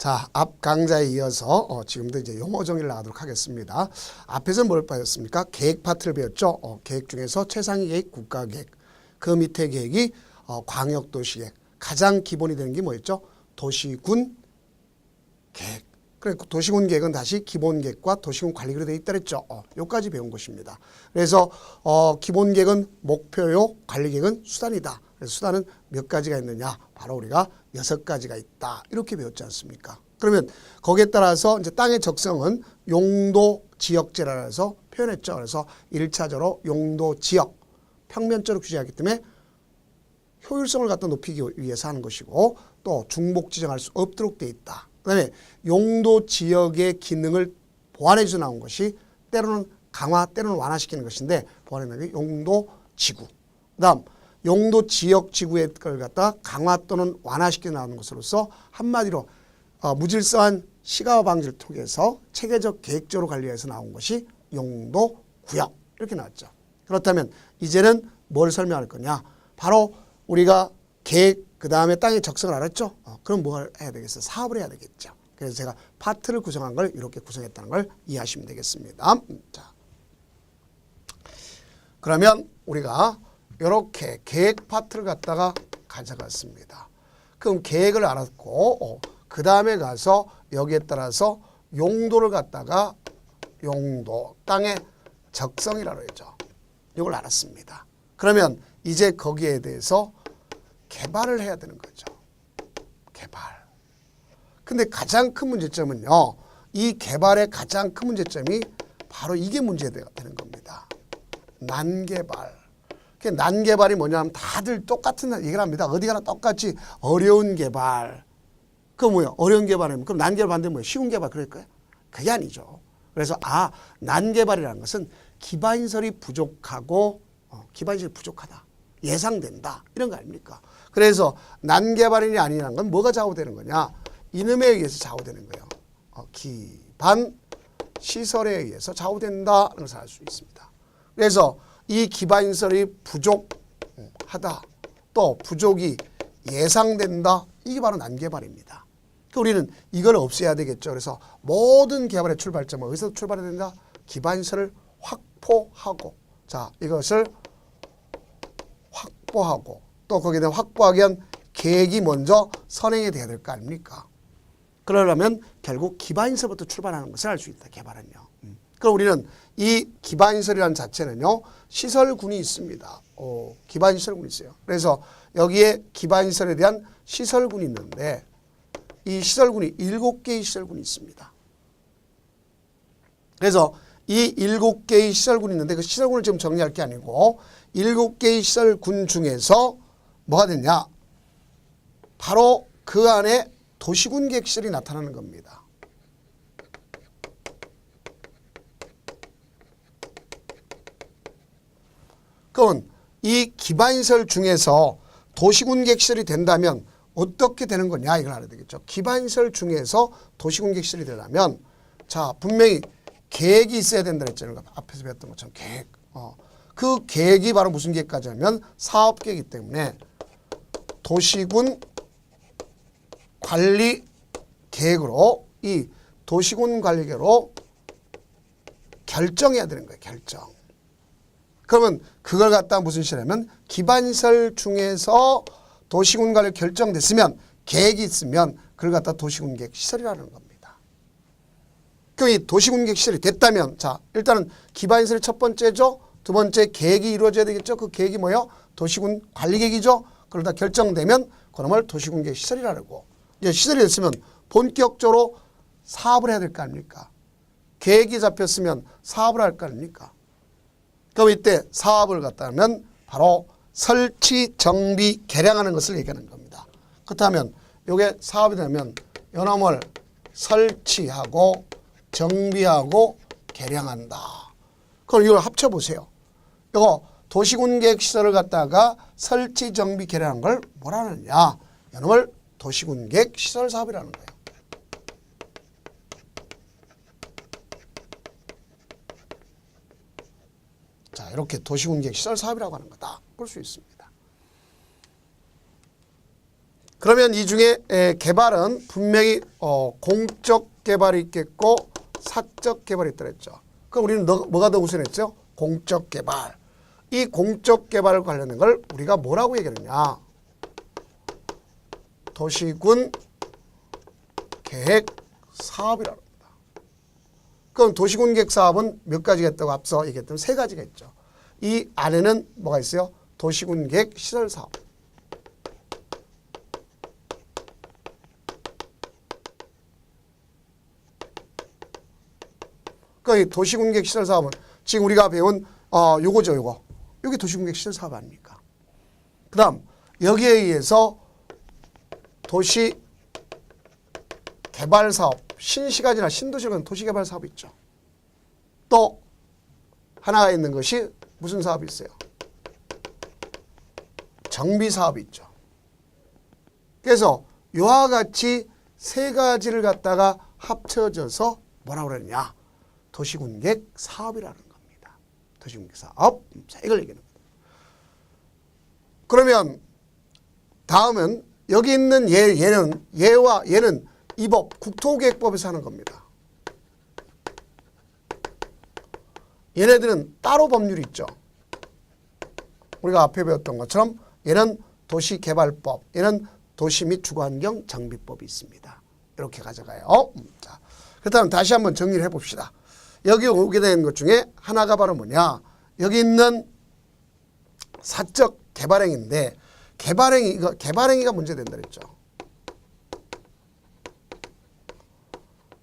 자, 앞 강좌에 이어서 지금도 이제 용어 정의를 나가도록 하겠습니다. 앞에서 뭘 배웠습니까? 계획 파트를 배웠죠. 계획 중에서 최상위 계획, 국가계획. 그 밑에 계획이 광역도시계획. 가장 기본이 되는 게 뭐였죠? 도시군 계획. 그래서 도시군 계획은 다시 기본 계획과 도시군 관리계획으로 되어 있다 그랬죠. 여기까지 배운 것입니다. 그래서 기본 계획은 목표요, 관리 계획은 수단이다. 그래서 수단은 몇 가지가 있느냐? 바로 우리가 6가지가 있다. 이렇게 배웠지 않습니까? 그러면 거기에 따라서 이제 땅의 적성은 용도 지역제라 해서 표현했죠. 그래서 1차적으로 용도 지역, 평면적으로 규제하기 때문에 효율성을 갖다 높이기 위해서 하는 것이고 또 중복 지정할 수 없도록 되어 있다. 그 다음에 용도 지역의 기능을 보완해서 나온 것이 때로는 강화, 때로는 완화시키는 것인데 보완해놓은 게 용도 지구. 그 다음 용도 지역 지구의 걸 갖다 강화 또는 완화시켜 나오는 것으로서 한마디로 무질서한 시가화 방지를 통해서 체계적 계획적으로 관리해서 나온 것이 용도 구역 이렇게 나왔죠. 그렇다면 이제는 뭘 설명할 거냐? 바로 우리가 계획 그 다음에 땅의 적성을 알았죠? 그럼 뭘 해야 되겠어요? 사업을 해야 되겠죠. 그래서 제가 파트를 구성한 걸 이렇게 구성했다는 걸 이해하시면 되겠습니다. 자, 그러면 우리가 이렇게 계획 파트를 갖다가 가져갔습니다. 그럼 계획을 알았고 그 다음에 가서 여기에 따라서 용도를 갖다가 용도, 땅의 적성이라고 했죠. 이걸 알았습니다. 그러면 이제 거기에 대해서 개발을 해야 되는 거죠. 개발. 근데 가장 큰 문제점은요. 이 개발의 가장 큰 문제점이 바로 이게 문제가 되는 겁니다. 난개발. 난개발이 뭐냐면 다들 똑같은 얘기를 합니다. 어디 가나 똑같이 어려운 개발. 그거 뭐예요? 어려운 개발이면 그럼 난개발 반대면 뭐예요? 쉬운 개발 그럴까요? 그게 아니죠. 그래서 난개발이라는 것은 기반시설이 부족하고 기반시설이 부족하다. 예상된다. 이런 거 아닙니까? 그래서 난개발이 아니라는 건 뭐가 좌우되는 거냐? 이놈에 의해서 좌우되는 거예요. 기반 시설에 의해서 좌우된다는 것을 알 수 있습니다. 그래서 이 기반시설이 부족하다. 또 부족이 예상된다. 이게 바로 난개발입니다. 그러니까 우리는 이걸 없애야 되겠죠. 그래서 모든 개발의 출발점은 어디서 출발해야 된다? 기반시설을 확보하고 자 이것을 확보하고 또 거기에 대한 확보하기 위한 계획이 먼저 선행이 돼야 될 거 아닙니까? 그러려면 결국 기반시설부터 출발하는 것을 알 수 있다. 개발은요. 그럼 우리는 이 기반시설이라는 자체는요. 시설군이 있습니다. 기반시설군이 있어요. 그래서 여기에 기반시설에 대한 시설군이 있는데 이 시설군이 7개의 시설군이 있습니다. 그래서 이 7개의 시설군이 있는데 그 시설군을 지금 정리할 게 아니고 7개의 시설군 중에서 뭐가 되냐? 바로 그 안에 도시군 계획 시설이 나타나는 겁니다. 그럼 이 기반시설 중에서 도시군 계획 시설이 된다면 어떻게 되는 거냐 이걸 알아야 되겠죠. 기반시설 중에서 도시군 계획 시설이 되려면 자 분명히 계획이 있어야 된다 했잖아요. 앞에서 배웠던 것처럼 계획. 그 계획이 바로 무슨 계획까지 하면 사업계획이기 때문에 도시군 관리 계획으로 이 도시군 관리 계획으로 결정해야 되는 거예요. 결정. 그러면 그걸 갖다 무슨 시라면 기반시설 중에서 도시군 관리 결정됐으면 계획이 있으면 그걸 갖다 도시군 계획 시설이라는 겁니다. 그럼 이 도시군 계획 시설이 됐다면 자 일단은 기반시설이 첫 번째죠. 두 번째 계획이 이루어져야 되겠죠. 그 계획이 뭐예요? 도시군 관리 계획이죠. 그러다 결정되면 그놈을 도시군 계획 시설이라고. 이제 시설이 됐으면 본격적으로 사업을 해야 될 거 아닙니까? 계획이 잡혔으면 사업을 할 거 아닙니까? 그럼 이때 사업을 갖다 하면 바로 설치, 정비, 개량하는 것을 얘기하는 겁니다. 그렇다면 이게 사업이 되면 이놈을 설치하고 정비하고 개량한다. 그럼 이걸 합쳐보세요. 이거 도시군 계획 시설을 갖다가 설치, 정비, 개량한 걸 뭐라 하느냐. 이놈을 도시군 계획 시설 사업이라는 거예요. 자, 이렇게 도시군 계획 시설 사업이라고 하는 거다. 볼 수 있습니다. 그러면 이 중에 개발은 분명히 공적 개발이 있겠고 사적 개발이 있다 그랬죠. 그럼 우리는 뭐가 더 우선했죠? 공적 개발. 이 공적 개발 관련된 걸 우리가 뭐라고 얘기하느냐? 도시군 계획 사업이라고 합니다. 그럼 도시군 계획 사업은 몇 가지가 있다고 앞서 얘기했던 세 가지가 있죠. 이 안에는 뭐가 있어요? 도시군 계획 시설 사업. 그러니까 이 도시군 계획 시설 사업은 지금 우리가 배운 요거죠, 요거. 요게 도시군 계획 시설 사업 아닙니까? 그다음 여기에 의해서 도시 개발 사업, 신시가지나 신도시는 도시 개발 사업이 있죠. 또 하나가 있는 것이 무슨 사업이 있어요? 정비 사업이 있죠. 그래서 이와 같이 세 가지를 갖다가 합쳐져서 뭐라고 그러느냐? 도시군계획 사업이라는 겁니다. 도시군계획 사업. 자, 이걸 얘기하는 겁니다. 그러면 다음은 여기 있는 얘는 이 법, 국토계획법에서 하는 겁니다. 얘네들은 따로 법률이 있죠. 우리가 앞에 배웠던 것처럼 얘는 도시개발법, 얘는 도시 및 주거환경 정비법이 있습니다. 이렇게 가져가요. 자, 그렇다면 다시 한번 정리를 해봅시다. 여기 오게 된 것 중에 하나가 바로 뭐냐? 여기 있는 사적 개발행위인데 개발행위가 문제된다 그랬죠.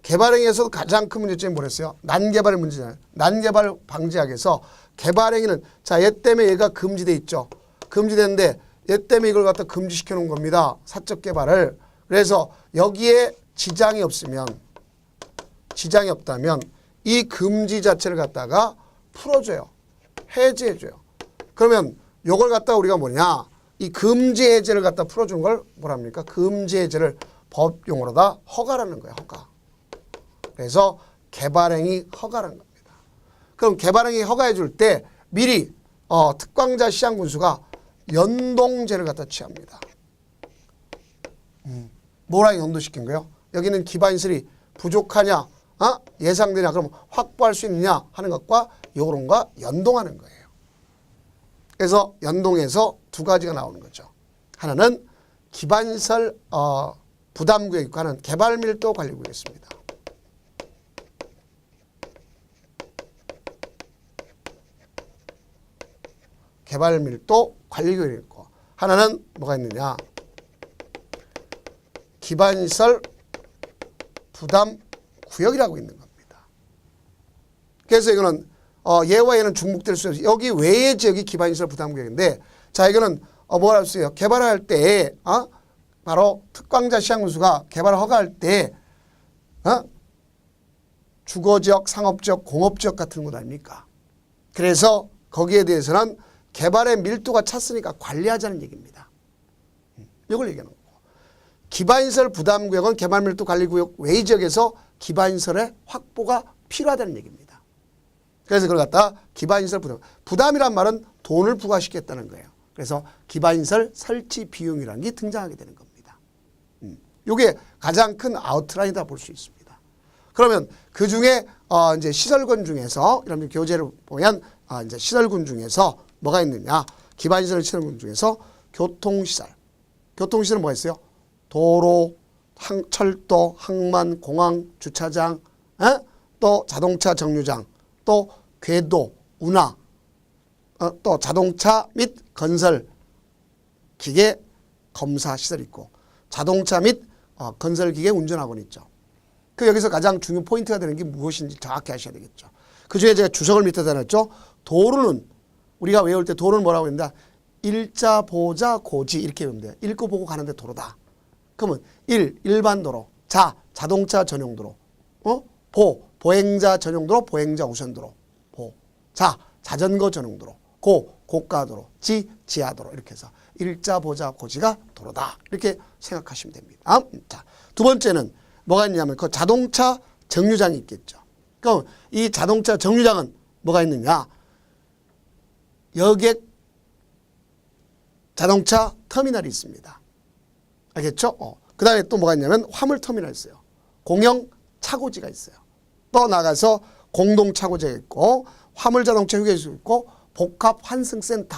개발행위에서도 가장 큰 문제점이 뭐랬어요? 난개발의 문제잖아요. 난개발 방지하기 위해서 개발행위는 자, 얘 때문에 얘가 금지돼 있죠. 금지되는데 얘 때문에 이걸 갖다 금지시켜 놓은 겁니다. 사적 개발을. 그래서 여기에 지장이 없다면 이 금지 자체를 갖다가 풀어줘요. 해제해줘요. 그러면 요걸 갖다가 우리가 뭐냐? 이 금지 해제를 갖다 풀어주는 걸 뭐랍니까? 금지 해제를 법용어로다 허가라는 거예요. 허가. 그래서 개발행위 허가라는 겁니다. 그럼 개발행위 허가해 줄 때 미리 특광자 시장군수가 연동제를 갖다 취합니다. 뭐랑 연동시킨 거예요? 여기는 기반시설이 부족하냐? 예상되냐? 그럼 확보할 수 있느냐? 하는 것과 요런과 연동하는 거예요. 그래서 연동해서 두 가지가 나오는 거죠. 하나는 기반시설 부담구역에 관한 개발밀도 관리구역이었습니다. 개발밀도 관리구역이 있고 하나는 뭐가 있느냐? 기반시설 부담구역이라고 있는 겁니다. 그래서 이거는 얘와 얘는 중복될 수 없어요. 여기 외의 지역이 기반시설 부담구역인데 자 이거는 뭐라 할 수 있어요? 개발할 때 바로 특광자 시장군수가 개발을 허가할 때 주거지역, 상업지역, 공업지역 같은 곳 아닙니까? 그래서 거기에 대해서는 개발의 밀도가 찼으니까 관리하자는 얘기입니다. 이걸 얘기하는 거고. 기반시설 부담구역은 개발밀도 관리구역 외의 지역에서 기반시설의 확보가 필요하다는 얘기입니다. 그래서 그걸 갖다 기반시설 부담이란 말은 돈을 부과시켰다는 거예요. 그래서 기반시설 설치 비용이라는 게 등장하게 되는 겁니다. 이게 가장 큰 아웃라인이다 볼 수 있습니다. 그러면 그 중에 이제 시설군 중에서 이런 교재를 보면 이제 시설군 중에서 뭐가 있느냐? 기반시설 시설군 중에서 교통시설. 교통시설은 뭐가 있어요? 도로, 철도, 항만, 공항, 주차장, 또 자동차 정류장, 또 궤도, 운하, 또 자동차 및 건설 기계 검사 시설이 있고 자동차 및 건설 기계 운전학원이 있죠. 그 여기서 가장 중요 포인트가 되는 게 무엇인지 정확히 아셔야 되겠죠. 그 중에 제가 주석을 밑에다 놨죠. 도로는 우리가 외울 때 도로는 뭐라고 합니다. 일자, 보자, 고지 이렇게 외우면 돼요. 읽고 보고 가는데 도로다. 그러면 일반 도로, 자동차 전용 도로, 보행자 전용 도로, 보행자 우선 도로, 자전거 전용 도로, 고가 도로, 지하 도로 이렇게 해서 일자, 보자, 고지가 도로다. 이렇게 생각하시면 됩니다. 자, 두 번째는 뭐가 있냐면 그 자동차 정류장이 있겠죠. 그럼 이 자동차 정류장은 뭐가 있느냐? 여객 자동차 터미널이 있습니다. 알겠죠? 그 다음에 또 뭐가 있냐면 화물터미널 있어요. 공영 차고지가 있어요. 또 나가서 공동차고지가 있고 화물자동차 휴게소 있고 복합환승센터.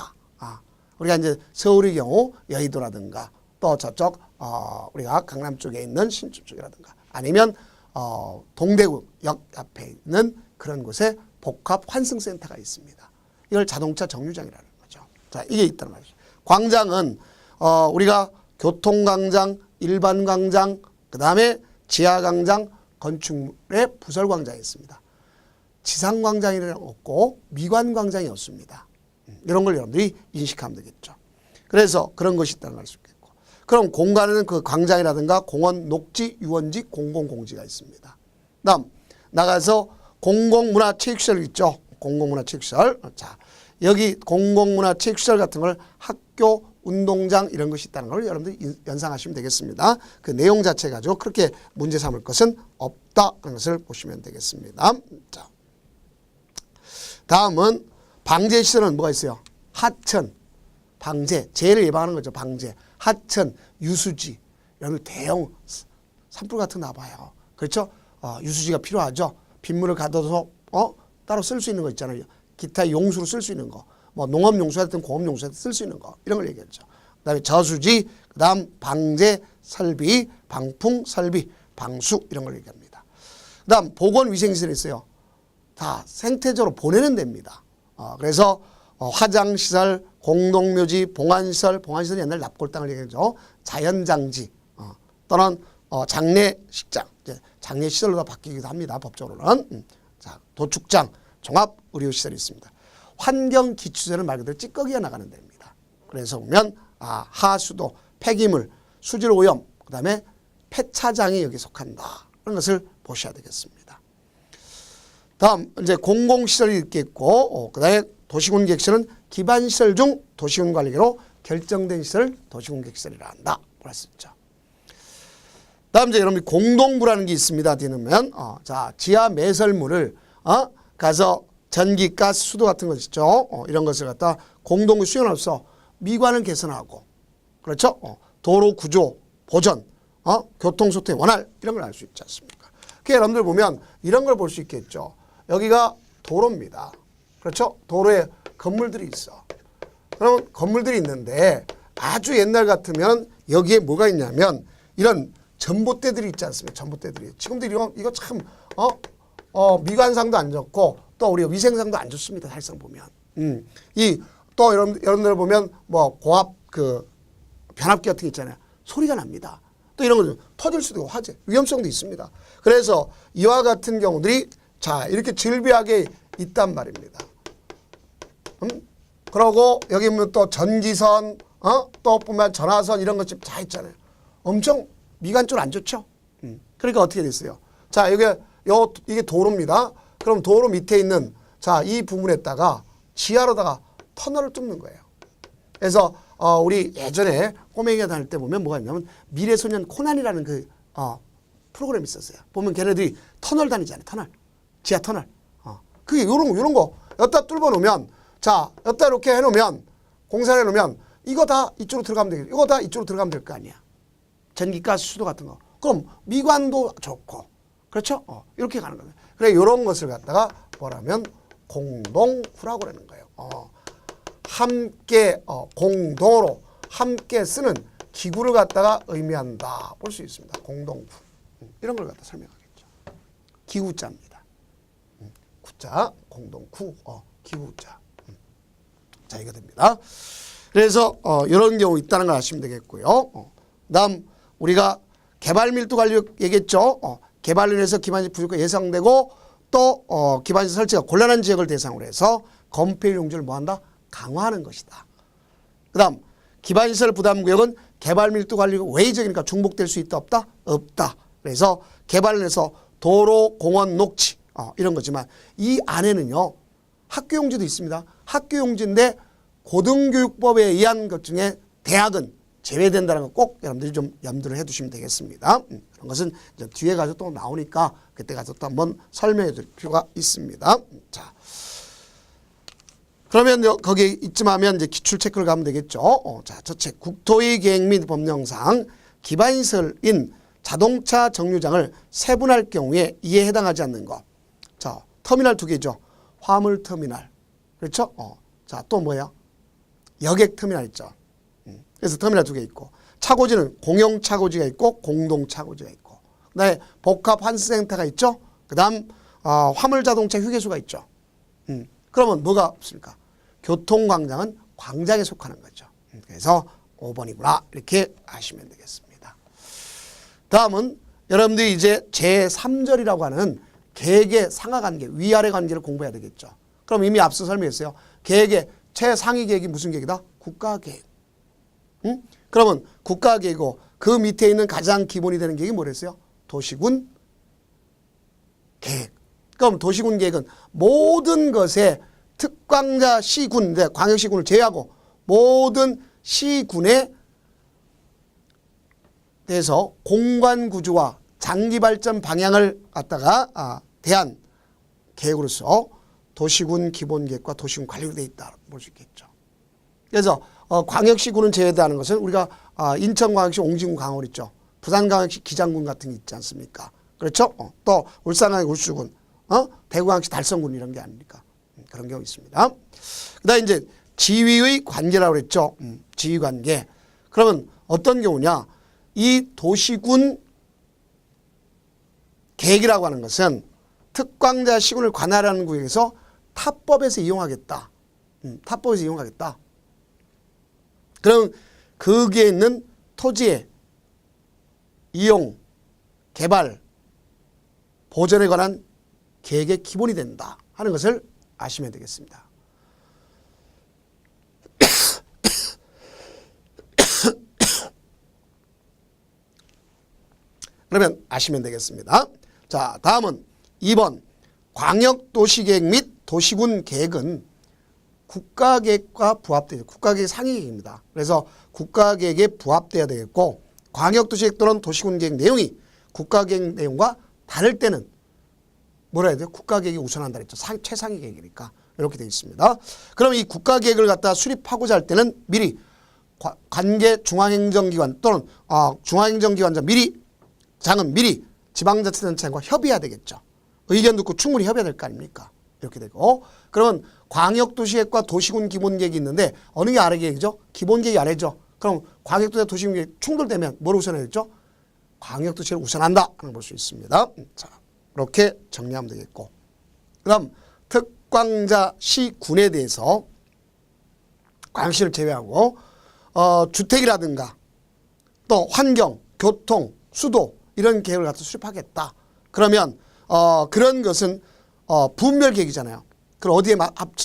우리가 이제 서울의 경우 여의도라든가 또 저쪽 우리가 강남 쪽에 있는 신촌 쪽이라든가 아니면 동대구역 앞에 있는 그런 곳에 복합환승센터가 있습니다. 이걸 자동차 정류장이라는 거죠. 자, 이게 있다는 말이죠. 광장은 우리가 교통광장, 일반광장, 그 다음에 지하광장, 건축물의 부설광장이 있습니다. 지상광장이 없고 미관광장이 없습니다. 이런 걸 여러분들이 인식하면 되겠죠. 그래서 그런 것이 있다는 걸 알 수 있겠고. 그럼 공간에는 그 광장이라든가 공원, 녹지, 유원지, 공공공지가 있습니다. 다음 나가서 공공문화체육시설 있죠. 공공문화체육시설. 자, 여기 공공문화체육시설 같은 걸 학교, 운동장 이런 것이 있다는 걸 여러분들이 연상하시면 되겠습니다. 그 내용 자체 가지고 그렇게 문제 삼을 것은 없다는 것을 보시면 되겠습니다. 자, 다음은 방제시설은 뭐가 있어요? 하천, 방제, 재해를 예방하는 거죠. 방제, 하천, 유수지, 이런 대형 산불 같은 거 나봐요. 그렇죠? 유수지가 필요하죠. 빗물을 가둬서 따로 쓸 수 있는 거 있잖아요. 기타 용수로 쓸 수 있는 거, 뭐 농업용수든 공업용수든 쓸 수 있는 거 이런 걸 얘기했죠. 그다음에 저수지, 그다음 방제 설비, 방풍 설비, 방수 이런 걸 얘기합니다. 그다음 보건위생시설이 있어요. 다 생태적으로 보내는 데입니다. 그래서 화장시설, 공동묘지, 봉안시설, 봉안시설은 옛날 납골당을 얘기하죠. 자연장지 또는 장례식장, 장례시설로 바뀌기도 합니다. 법적으로는. 자, 도축장, 종합의료시설이 있습니다. 환경기초제는 말 그대로 찌꺼기가 나가는 데입니다. 그래서 보면 하수도, 폐기물, 수질오염, 그 다음에 폐차장이 여기 속한다. 그런 것을 보셔야 되겠습니다. 다음 이제 공공시설이 있겠고 그 다음에 도시군객시설은 기반시설 중 도시군관리계로 결정된 시설 도시군객시설이라 한다. 볼 수 있죠. 다음 이제 여러분이 공동부라는 게 있습니다. 뒤는 자, 지하 매설물을 가서 전기, 가스, 수도 같은 것 있죠. 이런 것을 갖다 공동 수용으로서 미관을 개선하고 그렇죠. 도로 구조 보전, 교통소통의 원활 이런 걸 알 수 있지 않습니까? 그 여러분들 보면 이런 걸 볼 수 있겠죠. 여기가 도로입니다. 그렇죠? 도로에 건물들이 있어. 그럼 건물들이 있는데 아주 옛날 같으면 여기에 뭐가 있냐면 이런 전봇대들이 있지 않습니까? 전봇대들이. 지금도 이거 참 미관상도 안 좋고 또 우리가 위생상도 안 좋습니다. 사실상 보면. 또 여러분들 보면 뭐 고압 그 변압기 같은 게 있잖아요. 소리가 납니다. 또 이런 거 터질 수도 있고 화재 위험성도 있습니다. 그래서 이와 같은 경우들이 자 이렇게 질비하게 있단 말입니다. 그러고 여기 보면 또 전기선 또 보면 전화선 이런 것들 다 있잖아요. 엄청 미관 쪽 안 좋죠. 그러니까 어떻게 됐어요? 자 이게 도로입니다. 그럼 도로 밑에 있는 자 이 부분에다가 지하로다가 터널을 뚫는 거예요. 그래서 우리 예전에 꼬맹이가 다닐 때 보면 뭐가 있냐면 미래소년 코난이라는 그 프로그램이 있었어요. 보면 걔네들이 터널 다니잖아요. 터널. 지하 터널. 그게 요런 거 여기다 뚫어 놓으면 자 여기다 이렇게 해놓으면 공사를 해놓으면 이거 다 이쪽으로 들어가면 되겠죠. 이거 다 이쪽으로 들어가면 될 거 아니야. 전기가스 수도 같은 거. 그럼 미관도 좋고 그렇죠? 이렇게 가는 거예요. 그래 요런 것을 갖다가 뭐라면 공동구라고 그러는 거예요. 함께 공동으로 함께 쓰는 기구를 갖다가 의미한다. 볼 수 있습니다. 공동구. 이런 걸 갖다 설명하겠죠. 기구자입니다. 구자, 공동구, 기구자. 자, 이거 됩니다. 그래서 이런 경우 있다는 걸 아시면 되겠고요. 다음 우리가 개발 밀도 관리 얘기했죠. 개발로 인해서 기반시설 부족이 예상되고 또 기반시설 설치가 곤란한 지역을 대상으로 해서 건폐율 용지를 뭐한다? 강화하는 것이다. 그 다음 기반시설 부담구역은 개발 밀도 관리가 외의적이니까 중복될 수 있다 없다? 없다. 그래서 개발을 해서 도로, 공원, 녹지 이런 거지만 이 안에는요. 학교용지도 있습니다. 학교용지인데 고등교육법에 의한 것 중에 대학은 제외된다는 거 꼭 여러분들이 좀 염두를 해두시면 되겠습니다. 그런 것은 이제 뒤에 가서 또 나오니까 그때 가서 또 한번 설명해 줄 필요가 있습니다. 자, 그러면 거기 이쯤 하면 이제 기출 체크를 가면 되겠죠. 자, 첫 책 국토의 계획 및 법령상 기반시설인 자동차 정류장을 세분할 경우에 이에 해당하지 않는 것. 자, 터미널 두 개죠. 화물 터미널. 그렇죠? 자, 또 뭐야? 여객 터미널 있죠. 그래서 터미널 두 개 있고. 차고지는 공용 차고지가 있고 공동 차고지가 있고. 그다음에 복합 환승센터가 있죠. 그다음 화물 자동차 휴게소가 있죠. 그러면 뭐가 없습니까? 교통광장은 광장에 속하는 거죠. 그래서 5번이구나 이렇게 아시면 되겠습니다. 다음은 여러분들이 이제 제3절이라고 하는 계획의 상하관계, 위아래 관계를 공부해야 되겠죠. 그럼 이미 앞서 설명했어요. 계획의 최상위 계획이 무슨 계획이다? 국가계획. 그러면 국가계획이고 그 밑에 있는 가장 기본이 되는 계획이 뭐랬어요? 도시군 계획. 그럼 도시군 계획은 모든 것에 특광자 시군, 광역시군을 제외하고 모든 시군에 대해서 공간구조와 장기발전 방향을 갖다가 대한 계획으로서 도시군 기본계획과 도시군 관리로 되어 있다 볼 수 있겠죠. 그래서 광역시군은 제외되는 것은 우리가 인천광역시 옹진군 강원 있죠. 부산광역시 기장군 같은 게 있지 않습니까? 그렇죠? 또 울산광역시 울수군, 대구광역시 달성군 이런 게 아닙니까? 그런 경우 있습니다. 그다음에 이제 지위의 관계라고 그랬죠. 지위 관계. 그러면 어떤 경우냐? 이 도시군 계획이라고 하는 것은 특광자 시군을 관할하는 구역에서 타법에서 이용하겠다. 타법에서 이용하겠다. 그럼 거기에 있는 토지의 이용, 개발, 보전에 관한 계획의 기본이 된다 하는 것을 아시면 되겠습니다. 그러면 아시면 되겠습니다. 자, 다음은 2번 광역도시계획 및 도시군 계획은 국가계획과 부합돼요. 국가계획 상위계획입니다. 그래서 국가계획에 부합돼야 되겠고 광역도시계획 또는 도시군 계획 내용이 국가계획 내용과 다를 때는 뭐라 해야 돼요? 국가계획이 우선한다 그랬죠. 최상위 계획이니까 이렇게 되어 있습니다. 그럼 이 국가계획을 갖다 수립하고자 할 때는 미리 관계 중앙행정기관 또는 중앙행정기관자 장은 미리 지방자치단체장과 협의해야 되겠죠. 의견 듣고 충분히 협의해야 될 거 아닙니까? 이렇게 되고 그러면 광역도시계획과 도시군 기본계획이 있는데 어느 게 아래 계획이죠? 기본계획이 아래죠. 그럼 광역도시와 도시군 계획 충돌되면 뭘 우선해야죠? 광역도시를 우선한다 하는 걸 볼 수 있습니다. 자, 이렇게 정리하면 되겠고 그다음 특광자 시군에 대해서 광역시를 제외하고 주택이라든가 또 환경, 교통, 수도 이런 계획을 갖다 수립하겠다. 그러면 그런 것은 부분별 계획이잖아요. 그럼 어디에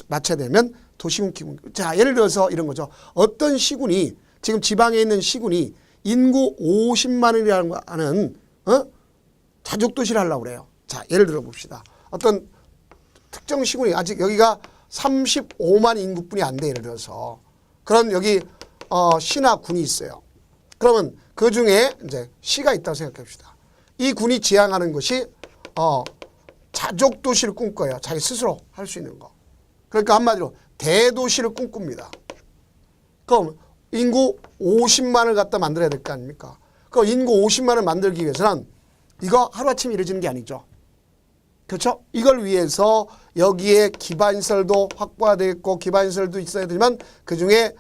맞춰야 되면 도시군 기본. 자, 예를 들어서 이런 거죠. 어떤 시군이 지금 지방에 있는 시군이 인구 50만이라는 하는 자족도시를 하려고 그래요. 자, 예를 들어 봅시다. 어떤 특정 시군이 아직 여기가 35만 인구뿐이 안 돼. 예를 들어서 그런 여기 시나 군이 있어요. 그러면 그 중에 이제 시가 있다고 생각해 봅시다. 이 군이 지향하는 것이 자족도시를 꿈꿔요. 자기 스스로 할 수 있는 거. 그러니까 한마디로 대도시를 꿈꿉니다. 그럼 인구 50만을 갖다 만들어야 될 거 아닙니까? 그 인구 50만을 만들기 위해서는 이거 하루아침에 이루어지는 게 아니죠. 그렇죠? 이걸 위해서 여기에 기반시설도 확보해야 되겠고 기반시설도 있어야 되지만 그중에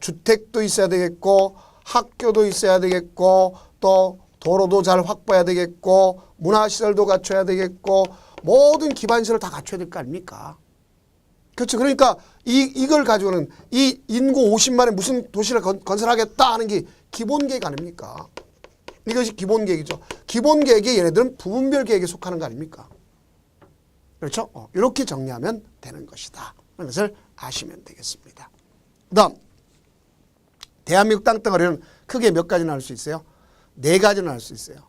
주택도 있어야 되겠고 학교도 있어야 되겠고 또 도로도 잘 확보해야 되겠고 문화시설도 갖춰야 되겠고 모든 기반시설을 다 갖춰야 될 거 아닙니까? 그렇죠. 그러니까 이걸 가지고는 이 인구 50만에 무슨 도시를 건설하겠다 하는 게 기본계획 아닙니까? 이것이 기본계획이죠. 기본계획에 얘네들은 부분별 계획에 속하는 거 아닙니까? 그렇죠. 이렇게 정리하면 되는 것이다. 그런 것을 아시면 되겠습니다. 그 다음 대한민국 땅덩어리는 크게 몇 가지 나눌 수 있어요? 4가지 나눌 수 있어요.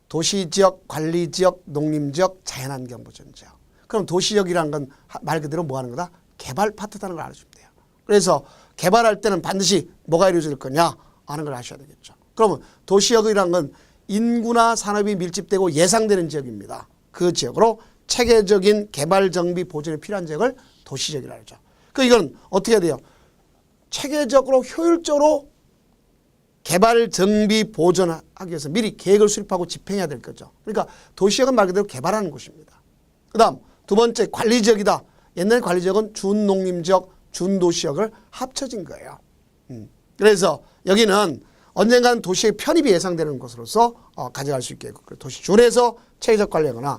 도시지역, 관리지역, 농림지역, 자연환경보전지역. 그럼 도시지역이라는 건 말 그대로 뭐 하는 거다? 개발 파트다는 걸 알아주면 돼요. 그래서 개발할 때는 반드시 뭐가 이루어질 거냐 하는 걸 아셔야 되겠죠. 그러면 도시지역이라는 건 인구나 산업이 밀집되고 예상되는 지역입니다. 그 지역으로 체계적인 개발, 정비, 보존이 필요한 지역을 도시지역이라고 하죠. 이건 어떻게 해야 돼요? 체계적으로 효율적으로 개발, 정비, 보존하기 위해서 미리 계획을 수립하고 집행해야 될 거죠. 그러니까 도시역은 말 그대로 개발하는 곳입니다. 그 다음 두 번째 관리지역이다. 옛날 관리지역은 준농림지역, 준도시역을 합쳐진 거예요. 그래서 여기는 언젠가는 도시의 편입이 예상되는 것으로서 가져갈 수 있게 했고, 도시 준에서 체계적 관리하거나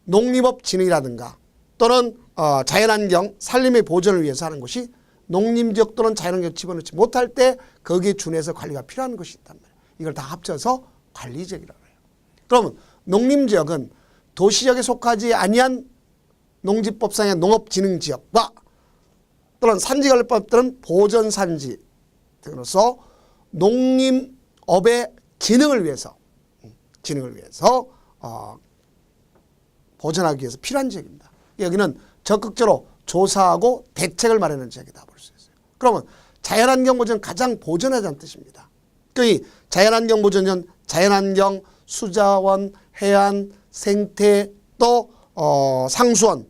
농림업 진흥이라든가 또는 자연환경 산림의 보존을 위해서 하는 것이 농림지역 또는 자연환경 집어넣지 못할 때 거기에 준해서 관리가 필요한 것이 있단 말이에요. 이걸 다 합쳐서 관리지역이라고 해요. 그러면 농림지역은 도시지역에 속하지 아니한 농지법상의 농업진흥지역과 또는 산지관리법 또는 보존산지 등으로서 농림업의 진흥을 위해서 보존하기 위해서 필요한 지역입니다. 여기는 적극적으로 조사하고 대책을 마련하는 지역이다 볼 수 있어요. 그러면 자연환경 보존은 가장 보존하자는 뜻입니다. 그 자연환경 보존은 자연환경, 수자원, 해안, 생태 또 상수원,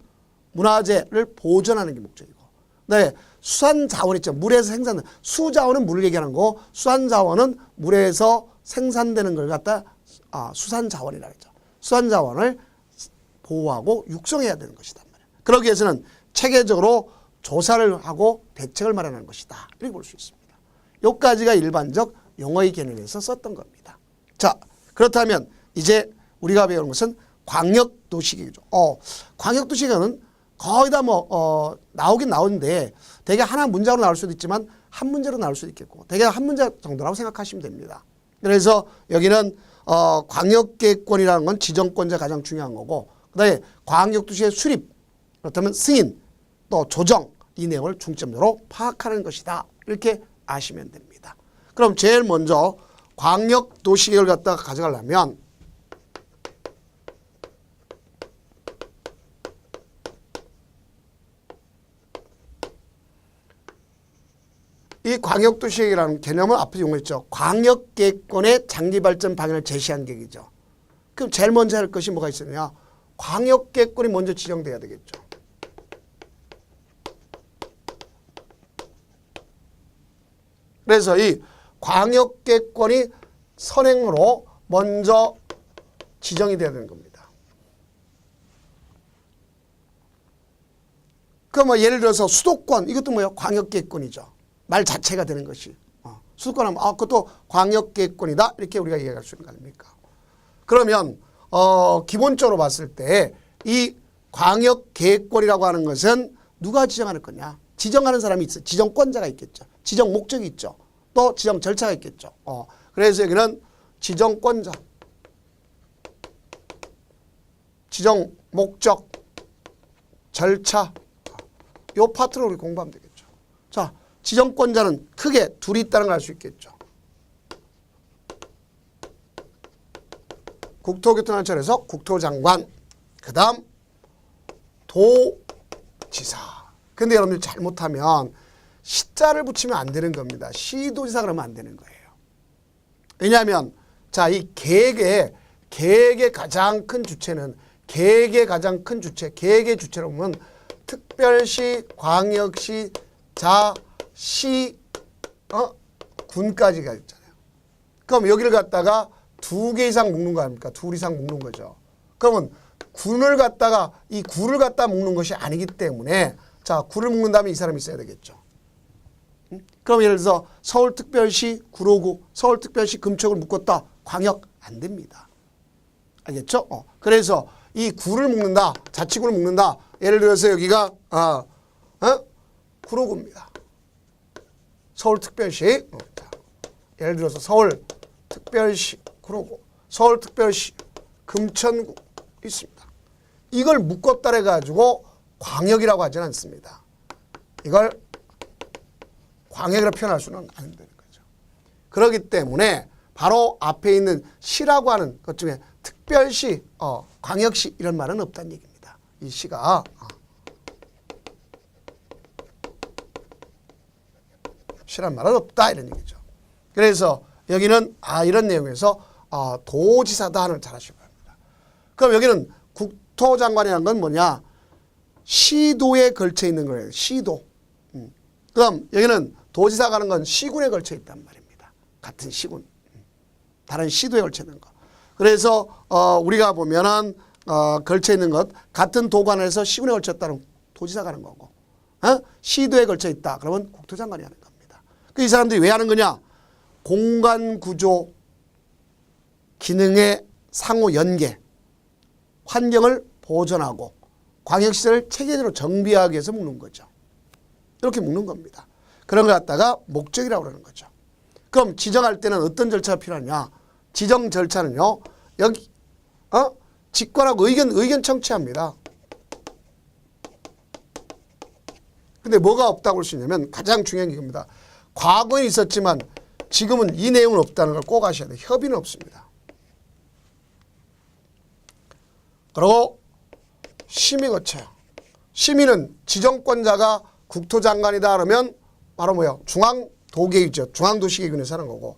문화재를 보존하는 게 목적이고, 네, 수산자원 있죠. 물에서 생산된 수자원은 물을 얘기하는 거고 수산자원은 물에서 생산되는 걸 갖다 수산자원이라고 하죠. 수산자원을 보호하고 육성해야 되는 것이다. 그러기 위해서는 체계적으로 조사를 하고 대책을 마련하는 것이다. 이렇게 볼 수 있습니다. 여기까지가 일반적 용어의 개념에서 썼던 겁니다. 자, 그렇다면 이제 우리가 배우는 것은 광역도시계획이죠. 광역도시계획은 거의 다 나오긴 나오는데 대개 하나 문장으로 나올 수도 있지만 한 문제로 나올 수도 있겠고 대개 한 문제 정도라고 생각하시면 됩니다. 그래서 여기는 광역계획권이라는 건 지정권자 가장 중요한 거고, 그다음에 광역도시의 수립, 그렇다면 승인, 또 조정 이 내용을 중점적으로 파악하는 것이다. 이렇게 아시면 됩니다. 그럼 제일 먼저 광역도시계획을 갖다가 가져가려면 이 광역도시계획이라는 개념은 앞에 용어했죠. 광역계획권의 장기발전 방향을 제시한 계획이죠. 그럼 제일 먼저 할 것이 뭐가 있느냐? 광역계획권이 먼저 지정돼야 되겠죠. 그래서 이 광역계획권이 선행으로 먼저 지정이 돼야 되는 겁니다. 그럼 예를 들어서 수도권, 이것도 뭐예요? 광역계획권이죠. 말 자체가 되는 것이. 수도권 하면 그것도 광역계획권이다. 이렇게 우리가 이해할 수 있는 거 아닙니까? 그러면 기본적으로 봤을 때 이 광역계획권이라고 하는 것은 누가 지정하는 거냐? 지정하는 사람이 있어요. 지정권자가 있겠죠. 지정 목적이 있죠. 또 지정 절차가 있겠죠. 그래서 여기는 지정권자, 지정 목적, 절차 요 파트로 우리 공부하면 되겠죠. 자, 지정권자는 크게 둘이 있다는 걸 알 수 있겠죠. 국토교통안전에서 국토장관, 그 다음 도지사. 근데 여러분들 잘못하면 시자를 붙이면 안 되는 겁니다. 시도지사 그러면 안 되는 거예요. 왜냐하면 자, 이 계획의 가장 큰 주체는 계획의 주체로 보면 특별시, 광역시, 시, 군까지가 있잖아요. 그럼 여기를 갖다가 2개 이상 묶는 거 아닙니까? 2 이상 묶는 거죠. 그러면 군을 갖다가 이 구를 갖다 묶는 것이 아니기 때문에 자, 구를 묶는다면 이 사람이 있어야 되겠죠. 그럼 예를 들어서 서울특별시 구로구, 서울특별시 금촉을 묶었다. 광역 안 됩니다. 알겠죠? 그래서 이 구를 묶는다. 자치구를 묶는다. 예를 들어서 여기가 구로구입니다. 서울특별시 예를 들어서 서울특별시 구로구, 서울특별시 금천구 있습니다. 이걸 묶었다 해가지고 광역이라고 하지는 않습니다. 이걸 광역이라고 표현할 수는 안 되는 거죠. 그렇기 때문에 바로 앞에 있는 시라고 하는 것 중에 특별시, 광역시 이런 말은 없다는 얘기입니다. 이 시가 시란 말은 없다 이런 얘기죠. 그래서 여기는 이런 내용에서 도지사다 하는 잘 하시기 바랍니다. 그럼 여기는 국토장관이라는 건 뭐냐? 시도에 걸쳐 있는 거예요. 시도. 그럼 여기는 도지사가 하는 건 시군에 걸쳐 있단 말입니다. 같은 시군. 다른 시도에 걸쳐 있는 거. 그래서 우리가 보면은 걸쳐 있는 것 같은 도관에서 시군에 걸쳤다는 도지사가 하는 거고, 시도에 걸쳐 있다. 그러면 국토장관이 하는 겁니다. 그 이 사람들이 왜 하는 거냐? 공간 구조 기능의 상호 연계, 환경을 보존하고 광역시설을 체계적으로 정비하기 위해서 묶는 거죠. 이렇게 묶는 겁니다. 그런 걸 갖다가 목적이라고 그러는 거죠. 그럼 지정할 때는 어떤 절차가 필요하냐? 지정 절차는요, 여기, 직관하고 의견 청취합니다. 근데 뭐가 없다고 볼 수 있냐면 가장 중요한 게 이겁니다. 과거에 있었지만 지금은 이 내용은 없다는 걸 꼭 아셔야 돼요. 협의는 없습니다. 그리고 심의 거쳐요. 심의는 지정권자가 국토장관이다 그러면 바로 뭐예요? 중앙도계위죠. 중앙도시계획위원회에서 하는 거고.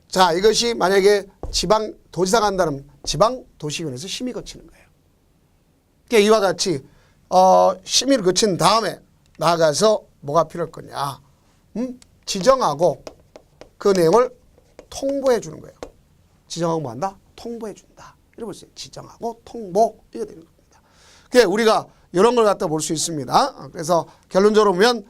자, 이것이 만약에 지방도지사가 한다면 지방도시계획위원회에서 심의 거치는 거예요. 그러니까 이와 같이 심의를 거친 다음에 나아가서 뭐가 필요할 거냐. 지정하고 그 내용을 통보해 주는 거예요. 지정하고 뭐 한다? 통보해 준다. 이렇게 볼 수 있어요. 지정하고 통보. 이게 되는 겁니다. 그러니까 우리가 이런 걸 갖다 볼 수 있습니다. 그래서 결론적으로 보면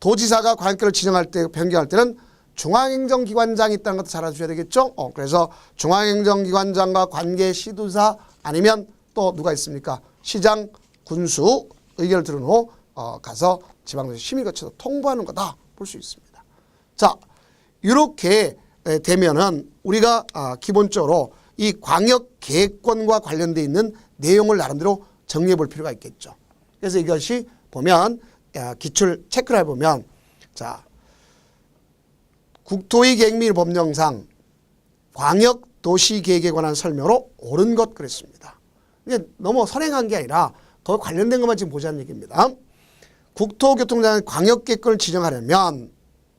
도지사가 관계를 지정할 때, 변경할 때는 중앙행정기관장이 있다는 것도 잘 알아주셔야 되겠죠. 그래서 중앙행정기관장과 관계 시도사 아니면 또 누가 있습니까? 시장, 군수 의견을 들은 후 가서 지방도시 심의 거쳐서 통보하는 거다 볼 수 있습니다. 자, 이렇게 되면은 우리가 기본적으로 이 광역계획권과 관련되어 있는 내용을 나름대로 정리해 볼 필요가 있겠죠. 그래서 이것이 보면 기출 체크를 해보면 자, 국토의 계획 및 법령상 광역도시계획에 관한 설명으로 옳은 것 그랬습니다. 이게 너무 선행한 게 아니라 더 관련된 것만 지금 보자는 얘기입니다. 국토교통장관 광역계획권을 지정하려면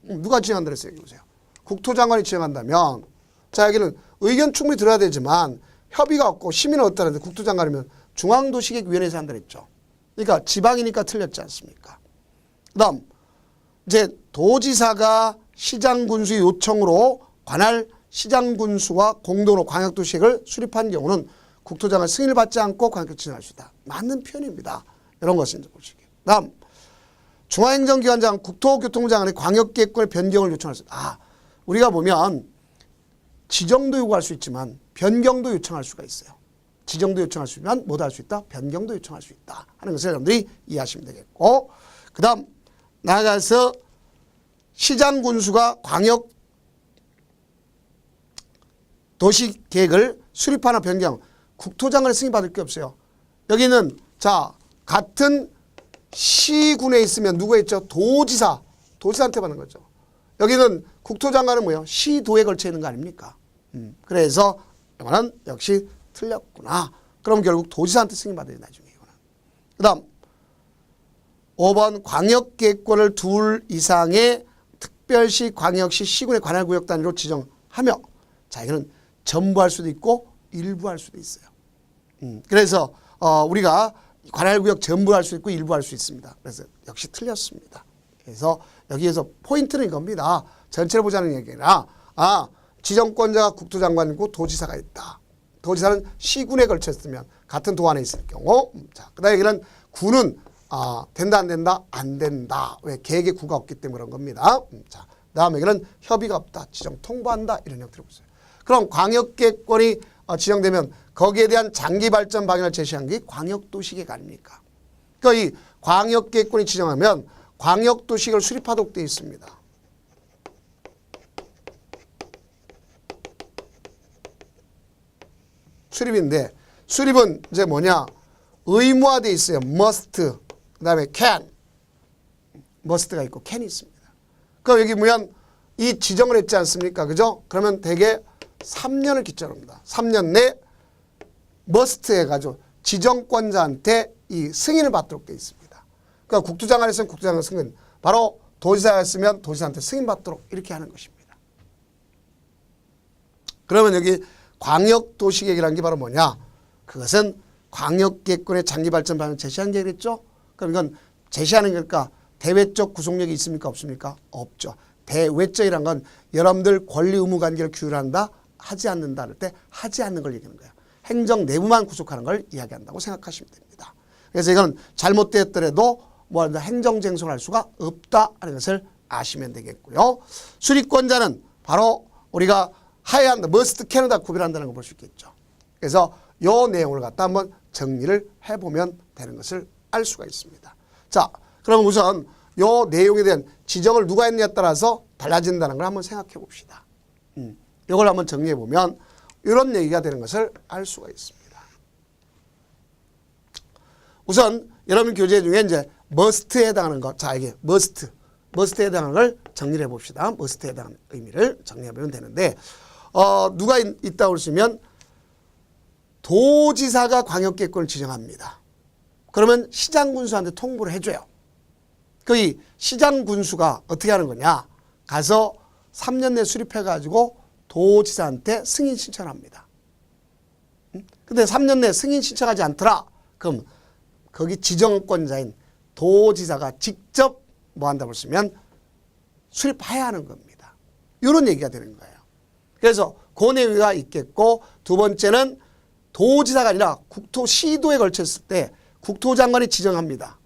누가 지정한다 그랬어요? 여기 보세요. 국토장관이 지정한다면 자, 여기는 의견 충분히 들어야 되지만 협의가 없고 심의는 없다는데 국토장관이면 중앙도시계획위원회에서 한다 그랬죠. 그러니까 지방이니까 틀렸지 않습니까? 그다음 이제 도지사가 시장군수의 요청으로 관할 시장군수와 공동으로 광역도시계획을 수립한 경우는 국토장관 승인을 받지 않고 광역계획 지정할 수 있다. 맞는 표현입니다. 이런 것을 이제 보시게. 다음 중앙행정기관장 국토교통장관의 광역계획권의 변경을 요청할 수 있다. 우리가 보면 지정도 요구할 수 있지만 변경도 요청할 수가 있어요. 지정도 요청할 수 있지만 뭐도 할 수 있다? 변경도 요청할 수 있다 하는 것을 여러분들이 이해하시면 되겠고, 그 다음 나아가서 시장군수가 광역 도시계획을 수립하나 변경, 국토장관의 승인받을 게 없어요. 여기는 자, 같은 시군에 있으면 누가 있죠? 도지사한테 받는 거죠. 여기는 국토장관은 뭐예요? 시도에 걸쳐 있는 거 아닙니까? 그래서 이거는 역시 틀렸구나. 그럼 결국 도지사한테 승인받아야 돼, 나중에 이거는. 그 다음 5번 광역계획권을 둘 이상의 특별시, 광역시, 시군의 관할 구역 단위로 지정하며, 자, 이거는 전부 할 수도 있고 일부 할 수도 있어요. 그래서 우리가 관할 구역 전부 할 수 있고 일부 할 수 있습니다. 그래서 역시 틀렸습니다. 그래서 여기에서 포인트는 이겁니다. 전체를 보자는 얘기가 아니라 지정권자가 국토장관이고 도지사가 있다. 도지사는 시군에 걸쳤으면 같은 도 안에 있을 경우, 자, 그다음에 여기는 구는 된다 안 된다? 안 된다. 왜? 계획에 구가 없기 때문에 그런 겁니다. 자, 그다음에 여기는 협의가 없다. 지정 통보한다. 이런 형태로 보세요. 그럼 광역계획권이 지정되면 거기에 대한 장기 발전 방향을 제시한 게 광역도시계획 아닙니까? 그러니까 이 광역계획권이 지정하면 광역도시계획을 수립하도록 되어 있습니다. 수립인데 수립은 이제 뭐냐? 의무화되어 있어요. must. 그 다음에 can. must가 있고 can이 있습니다. 그럼 여기 보면 이 지정을 했지 않습니까? 그죠? 그러면 대개 3년을 기점으로 합니다. 3년 내 must 해가지고 지정권자한테 이 승인을 받도록 되어 있습니다. 그러니까 국토장관이 했으면 국토장관 승인, 바로 도지사가 했으면 도지사한테 승인받도록 이렇게 하는 것입니다. 그러면 여기 광역도시계획이라는 게 바로 뭐냐? 그것은 광역계획권의 장기발전 방향을 제시한 계획이겠죠? 그럼 이건 제시하는 거니까 대외적 구속력이 있습니까? 없습니까? 없죠. 대외적이란 건 여러분들 권리 의무 관계를 규율한다, 하지 않는다 할 때 하지 않는 걸 얘기하는 거예요. 행정 내부만 구속하는 걸 이야기한다고 생각하시면 됩니다. 그래서 이건 잘못되었더라도 뭐 행정쟁송할 수가 없다는 것을 아시면 되겠고요. 수리권자는 바로 우리가 하야한다, 머스트 캐나다 구별한다는 걸 볼 수 있겠죠. 그래서 요 내용을 갖다 한번 정리를 해보면 되는 것을 알 수가 있습니다. 자, 그럼 우선 요 내용에 대한 지정을 누가 했냐에 따라서 달라진다는 걸 한번 생각해 봅시다. 이걸 한번 정리해 보면 이런 얘기가 되는 것을 알 수가 있습니다. 우선 여러분 교재 중에 이제 must에 해당하는 것, 자 이게 must에 해당하는 걸 정리를 해봅시다. must에 해당하는 의미를 정리해보면 되는데 누가 있다고 그러시면 도지사가 광역계획권을 지정합니다. 그러면 시장군수한테 통보를 해줘요. 그 시장군수가 어떻게 하는 거냐, 가서 3년 내 수립해가지고 도지사한테 승인 신청을 합니다. 근데 3년 내 승인 신청하지 않더라, 그럼 거기 지정권자인 도지사가 직접 뭐 한다고 했으면 수립해야 하는 겁니다. 이런 얘기가 되는 거예요. 그래서 그 내용이 있겠고, 두 번째는 도지사가 아니라 국토시도에 걸쳤을 때 국토장관이 지정합니다.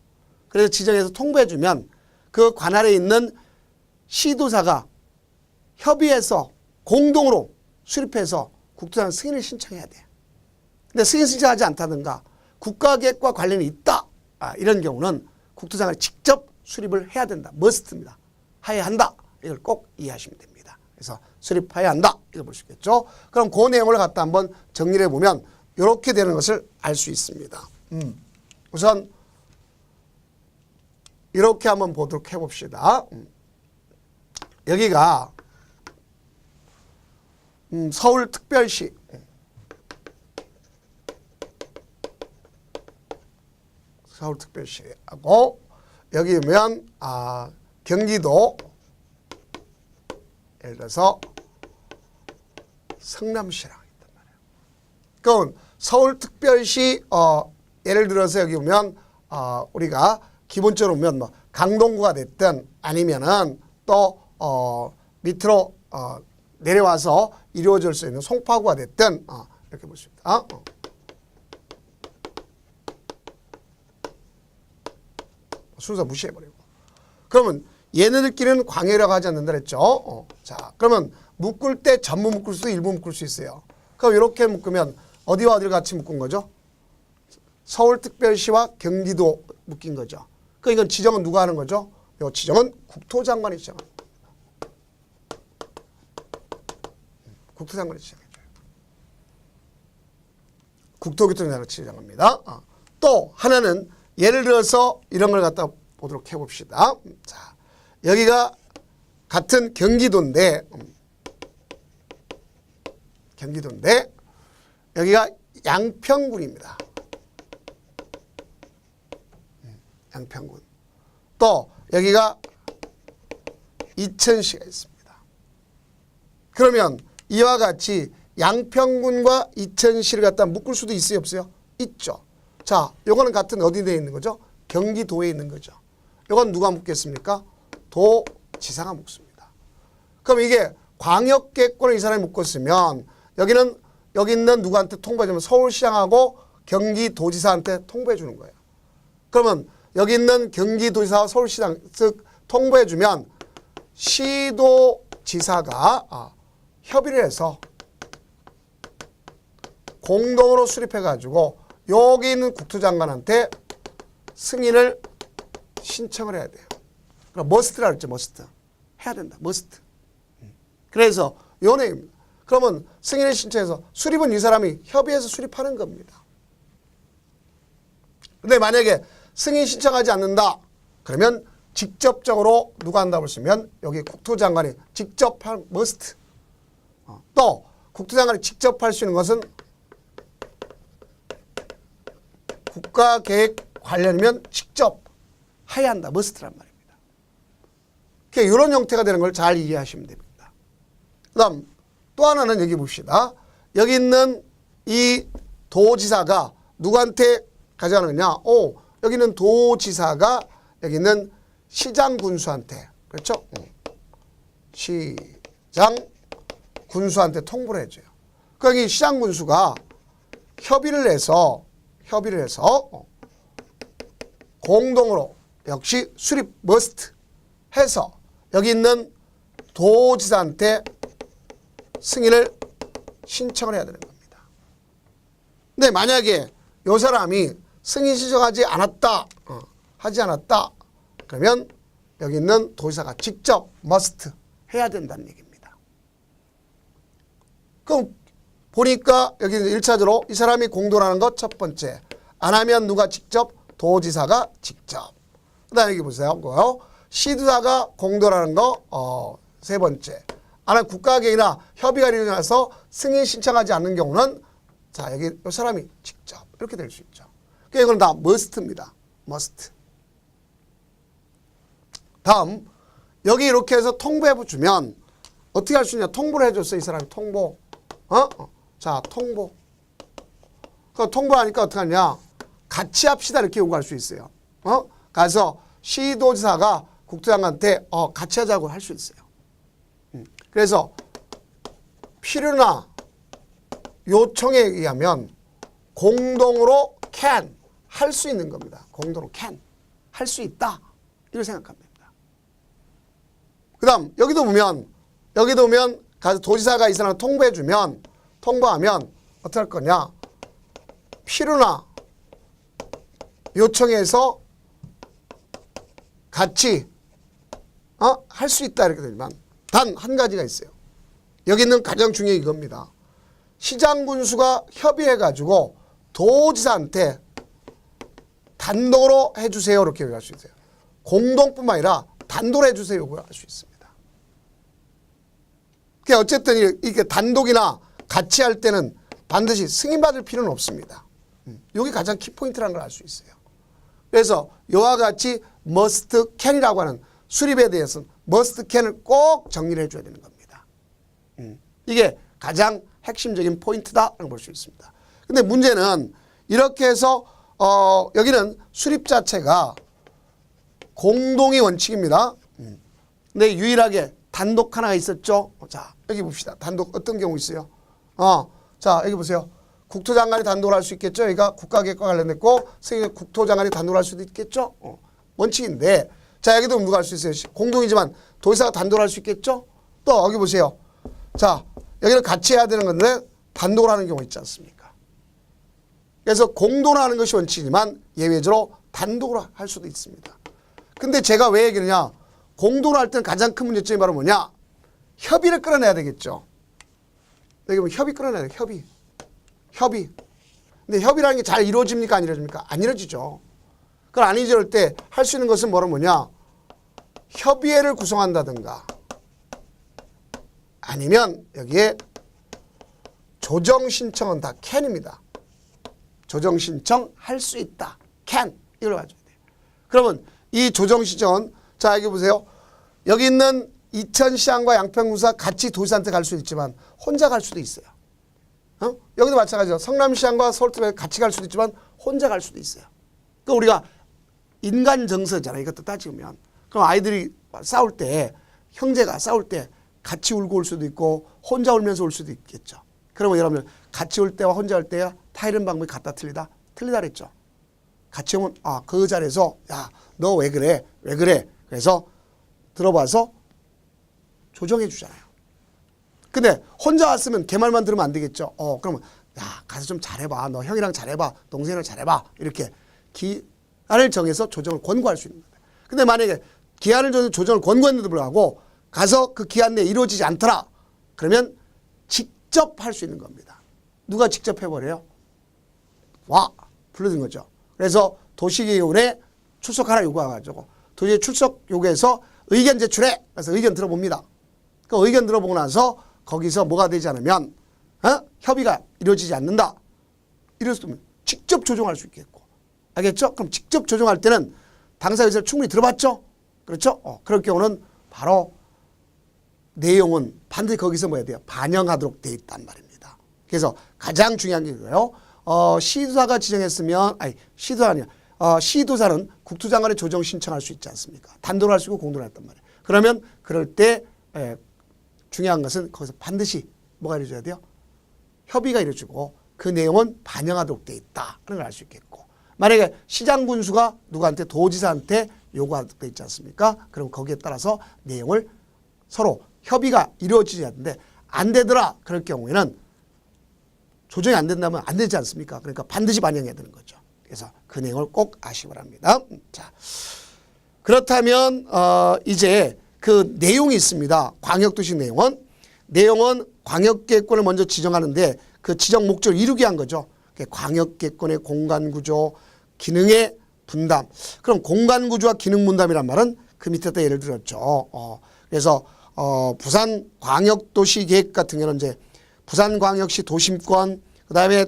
그래서 지정해서 통보해주면 그 관할에 있는 시도사가 협의해서 공동으로 수립해서 국토장관 승인을 신청해야 돼요. 근데 승인 신청하지 않다든가 국가계획과 관련이 있다, 이런 경우는 국토장관이 직접 수립을 해야 된다. 머스트입니다. 해야 한다. 이걸 꼭 이해하시면 됩니다. 그래서 수립해야 한다. 이걸 볼 수 있겠죠. 그럼 그 내용을 갖다 한번 정리를 해보면 이렇게 되는 것을 알 수 있습니다. 우선 이렇게 한번 보도록 해봅시다. 여기가 서울특별시, 서울특별시하고 여기 보면 경기도, 예를 들어서 성남시라고 있단 말이에요. 그럼 서울특별시 예를 들어서 여기 보면 우리가 기본적으로 보면 뭐 강동구가 됐든 아니면은 또 밑으로 내려와서 이루어질 수 있는 송파구가 됐든 이렇게 볼 수 있다. 순서 무시해버리고. 그러면 얘네들끼리는 광해라고 하지 않는다 그랬죠. 자, 그러면 묶을 때 전부 묶을 수도 일부 묶을 수 있어요. 그럼 이렇게 묶으면 어디와 어디를 같이 묶은 거죠? 서울특별시와 경기도 묶인 거죠. 그러니까 이건 지정은 누가 하는 거죠? 이 지정은 국토장관이 지정합니다. 국토장관이 지정해줘요. 국토교통장관이 지정합니다. 또 하나는 예를 들어서 이런 걸 갖다 보도록 해봅시다. 자, 여기가 같은 경기도인데 여기가 양평군입니다. 양평군. 또 여기가 이천시가 있습니다. 그러면 이와 같이 양평군과 이천시를 갖다 묶을 수도 있어요, 없어요? 있죠. 자, 요거는 같은 어디에 있는 거죠? 경기도에 있는 거죠. 요건 누가 묶겠습니까? 도지사가 묶습니다. 그럼 이게 광역계획권을 이 사람이 묶었으면 여기는 여기 있는 누구한테 통보해주면 서울시장하고 경기도지사한테 통보해 주는 거예요. 그러면 여기 있는 경기도지사와 서울시장 즉 통보해주면 시도지사가 협의를 해서 공동으로 수립해가지고 여기 있는 국토장관한테 승인을 신청을 해야 돼요. 그러니까 머스트라 그랬죠. 머스트. 해야 된다. 머스트. 그래서 요 내용입니다. 그러면 승인을 신청해서 수립은 이 사람이 협의해서 수립하는 겁니다. 근데 만약에 승인 신청하지 않는다. 그러면 직접적으로 누가 한다고 보시면 여기 국토장관이 직접 할 머스트. 또 국토장관이 직접 할 수 있는 것은 국가계획 관련이면 직접 해야 한다. 머스트란 말입니다. 그러니까 이런 형태가 되는 걸 잘 이해하시면 됩니다. 그 다음 또 하나는 여기 봅시다. 여기 있는 이 도지사가 누구한테 가져가는 거냐. 여기는 도지사가 여기 있는 시장군수한테, 그렇죠? 시장 군수한테 통보를 해줘요. 그러니까 이 시장 군수가 협의를 해서 공동으로 역시 수립 머스트 해서 여기 있는 도지사한테 승인을 신청을 해야 되는 겁니다. 근데 만약에 이 사람이 승인 신청하지 않았다, 하지 않았다, 그러면 여기 있는 도지사가 직접 머스트 해야 된다는 얘기입니다. 그럼 보니까 여기 1차적으로 이 사람이 공동하는 것 첫 번째, 안 하면 누가 직접? 도지사가 직접. 그 다음에 여기 보세요. 시도사가 공동하는 거 세 번째, 안 하면 국가계획이나 협의가 일어나서 승인 신청하지 않는 경우는 자 여기 이 사람이 직접 이렇게 될 수 있죠. 그러니까 이건 다 must입니다. must. 다음 여기 이렇게 해서 통보해 주면 어떻게 할 수 있냐? 통보를 해줬어 이 사람이 통보. 자 통보. 그 통보하니까 어떻게 하냐? 같이 합시다 이렇게 요구할 수 있어요. 가서 시도지사가 국토장관한테 같이 하자고 할 수 있어요. 그래서 필요나 요청에 의하면 공동으로 can 할 수 있는 겁니다. 공동으로 can 할 수 있다 이렇게 생각하면 됩니다. 그 다음 여기도 보면 가서 도지사가 이 사람을 통보하면 어떻게 할 거냐? 필요나 요청해서 같이 할 수 있다 이렇게 되지만 단 한 가지가 있어요. 여기 있는 가장 중요한 이겁니다. 시장 군수가 협의해가지고 도지사한테 단독으로 해주세요 이렇게 요구할 수 있어요. 공동뿐만 아니라 단독으로 해주세요 요구할 수 있습니다. 그러니까 어쨌든 이렇게 단독이나 같이 할 때는 반드시 승인받을 필요는 없습니다. 이게 가장 키포인트라는 걸 알 수 있어요. 그래서 이와 같이 must can이라고 하는 수립에 대해서는 must can을 꼭 정리를 해줘야 되는 겁니다. 이게 가장 핵심적인 포인트다라고 볼 수 있습니다. 근데 문제는 이렇게 해서 여기는 수립 자체가 공동의 원칙입니다. 근데 유일하게 단독 하나가 있었죠. 자 여기 봅시다. 단독 어떤 경우 있어요? 자 여기 보세요. 국토장관이 단독을 할 수 있겠죠. 여기가 국가계획과 관련됐고 국토장관이 단독을 할 수도 있겠죠. 원칙인데 자 여기도 누가 할 수 있어요. 공동이지만 도지사가 단독을 할 수 있겠죠. 또 여기 보세요. 자 여기는 같이 해야 되는 건데 단독을 하는 경우 있지 않습니까? 그래서 공동으로 하는 것이 원칙이지만 예외적으로 단독으로 할 수도 있습니다. 근데 제가 왜 얘기하느냐? 공동으로 할 때는 가장 큰 문제점이 바로 뭐냐? 협의를 끌어내야 되겠죠. 여기 보면 협의 끌어내야 돼요. 협의. 근데 협의라는 게 잘 이루어집니까? 안 이루어집니까? 안 이루어지죠. 그걸 안 이루어질 때 할 수 있는 것은 뭐냐? 협의회를 구성한다든가 아니면 여기에 조정 신청은 다 can입니다. 조정 신청 할 수 있다. can. 이걸 가져야 돼요. 그러면 이 조정 신청은 자 여기 보세요. 여기 있는 이천시장과 양평군수가 같이 도지사한테 갈 수도 있지만 혼자 갈 수도 있어요. 여기도 마찬가지죠. 성남시장과 서울특별시 같이 갈 수도 있지만 혼자 갈 수도 있어요. 그러니까 우리가 인간 정서잖아요. 이것도 따지면. 그럼 아이들이 싸울 때 형제가 싸울 때 같이 울고 올 수도 있고 혼자 울면서 올 수도 있겠죠. 그러면 여러분 같이 올 때와 혼자 올 때야 타이른 방법이 같다 틀리다? 틀리다 그랬죠. 같이 오면 그 자리에서 야 너 왜 그래? 왜 그래? 그래서 들어봐서 조정해 주잖아요. 근데 혼자 왔으면 걔 말만 들으면 안 되겠죠. 그러면 야 가서 좀 잘해봐. 너 형이랑 잘해봐. 동생이랑 잘해봐. 이렇게 기한을 정해서 조정을 권고할 수 있는 거예요. 근데 만약에 기한을 정해서 조정을 권고했는데도 불구하고 가서 그 기한 내에 이루어지지 않더라. 그러면 직접 할 수 있는 겁니다. 누가 직접 해버려요? 불러든 거죠. 그래서 도시계획원에 출석하라 요구해가지고 도시계 출석 요구해서 의견 제출해. 그래서 의견 들어봅니다. 그 의견 들어보고 나서 거기서 뭐가 되지 않으면 협의가 이루어지지 않는다. 이럴 수도 직접 조정할 수 있겠고. 알겠죠? 그럼 직접 조정할 때는 당사 의사를 충분히 들어봤죠? 그렇죠? 그럴 경우는 바로 내용은 반드시 거기서 뭐 해야 돼요? 반영하도록 돼 있단 말입니다. 그래서 가장 중요한 게 이거예요. 시도사가 지정했으면 시도사 아니야. 시도사는 국토장관의 조정 신청할 수 있지 않습니까? 단독으로 할 수 있고 공동으로 했단 말이에요. 그러면 그럴 때 중요한 것은 거기서 반드시 뭐가 이루어져야 돼요? 협의가 이루어지고 그 내용은 반영하도록 돼 있다는 걸 알 수 있겠고, 만약에 시장 군수가 누구한테 도지사한테 요구하도록 돼 있지 않습니까? 그럼 거기에 따라서 내용을 서로 협의가 이루어지지 않는데 안 되더라 그럴 경우에는 조정이 안 된다면 안 되지 않습니까? 그러니까 반드시 반영해야 되는 거죠. 그래서 그 내용을 꼭 아시기 바랍니다. 자, 그렇다면 이제 그 내용이 있습니다. 광역도시 내용은 광역계획권을 먼저 지정하는데 그 지정 목적을 이루기 위한 거죠. 광역계획권의 공간구조, 기능의 분담. 그럼 공간구조와 기능 분담이란 말은 그 밑에다 예를 들었죠. 그래서 부산 광역도시 계획 같은 경우는 이제 부산광역시 도심권, 그 다음에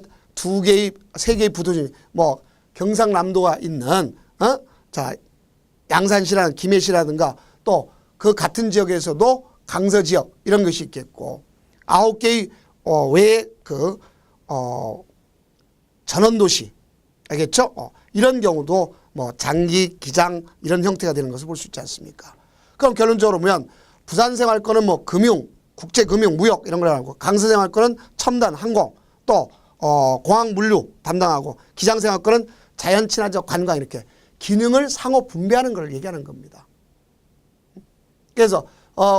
세 개의 부도시, 뭐 경상남도가 있는 자 양산시라든가 김해시라든가 또 그 같은 지역에서도 강서 지역 이런 것이 있겠고, 9개의 외에 그 전원도시 알겠죠? 이런 경우도 뭐 장기, 기장 이런 형태가 되는 것을 볼 수 있지 않습니까? 그럼 결론적으로 보면 부산생활권은 뭐 금융, 국제금융, 무역 이런 걸 하고, 강서생활권은 첨단, 항공, 또 공항 물류 담당하고, 기장생활권은 자연친화적 관광 이렇게 기능을 상호 분배하는 걸 얘기하는 겁니다. 그래서